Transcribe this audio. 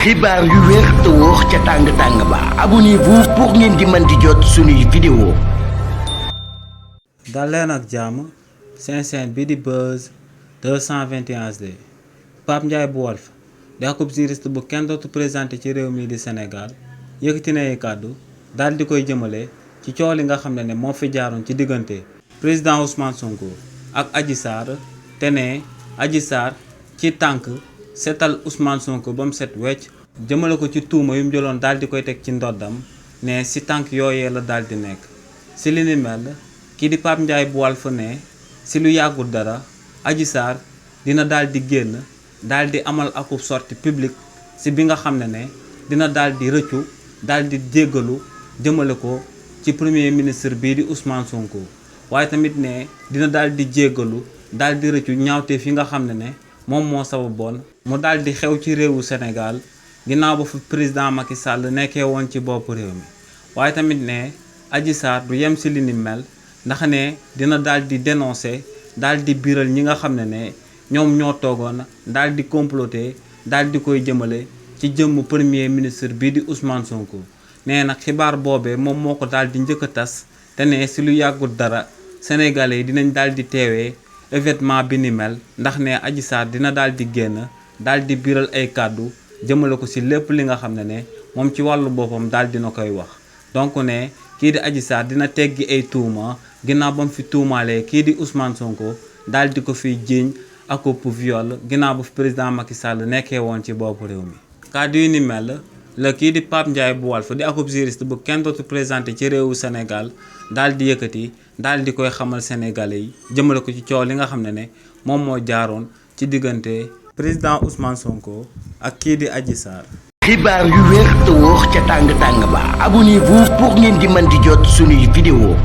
xibaar yu wér te wóor ca tàng ba abonnez-vous pour ngeen di mën di jot suñuy vidéo. dal leen ak jàmm seen chaîne bi di Buzz 221 HD Pape Ndiaye bu Walf di akub juriste bu kenn dootu présenté ci réew mi di Sénégal yëkkati na ay kàddu daal di koy jëmale ci coow li nga xam ne moo fi jaaroon ci diggante président Ousmane Sonko ak Adji Sarr te ne Adji Sarr ci tànk seetal Ousmane Sonko ba mu set wecc jëmale ko ci tuuma yu mu jëloon daal di koy teg ci ndoddam ne si tànk yooyee la daal di nekk si li ni mel kii di Pape Ndiaye bu Walf ne si lu yàggul dara Adji Sarr dina daal di génn daal di amal akub sortie publique si bi nga xam ne dina daal di rëccu daal di jéggalu jëmale ko ci premier ministre bii di Ousmane Sonko waaye tamit ne dina daal di jéggalu daal di rëccu ñaawteef yi nga xam ne moom moo sababoon mu daal di xew ci réewu Sénégal ginnaaw ba fi président Macky Sall nekkee woon ci bopp réew mi waaye tamit ne Adji Sarr du yem si li ni mel ndax ne dina daal di dénoncer daal di biral ñi nga xam ne ñoom ñoo toogoon daal di comploter daal di koy jëmale ci jëmm premier ministre bii di Ousmane Sonko nee nag xibaar boobee moom moo ko daal di njëkk a tas te ne si lu yàggul dara sénégalais yi dinañ daal di teewee événement bi ni mel ndax ne Adji Sarr dina daal di génn daal di biral ay kàddu jëmale ko si lépp li nga xam ne moom ci wàllu boppam daal dina koy wax donc ne kii di Adji Sarr dina teggi ay tuuma ginnaaw ba mu fi tuumaalee kii di Ousmane Sonko daal di ko fiy jiiñ ak viol ginnaaw ba fi président Macky Sall nekkee woon ci bopp réew mi. kàddu yu ni mel la kii di Pape Ndiaye bu Walf di akub juriste bu kenn dootu présenté ci réewu Sénégal daal di yëkkati daal di koy xamal sénégalais yi jëmale ko ci coow li nga xam ne moom moo jaaroon ci diggante président Ousmane Sonko ak kii di Adji Sarr. xibaar yu wér te wóor ca tàng ba abonnez-vous pour ngeen di mën di jot suñuy vidéo.